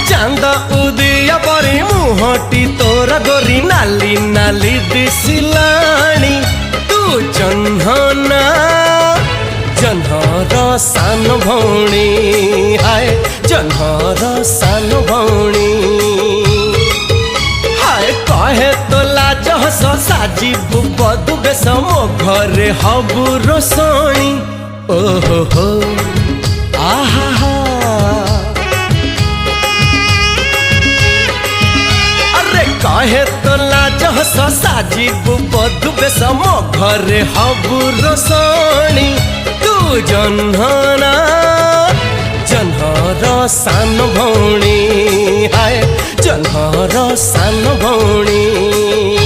चांद उदिया परी मुहटी तोर गोरी नाली नाली दिसिलाणी तू जह्नना जह्नर सान भौणी हाय जह्नर सान भौणी हाय कहे तो लाज हस साजिबु बधु बेश मो घरे हबु रोसणी ओहो हो आहा कहे तो लाज हस साजिबु बधु बेश मो घरे हबु रोसणी तू जह्नना जह्नर सान भौणी हाय जह्नर सान भौणी।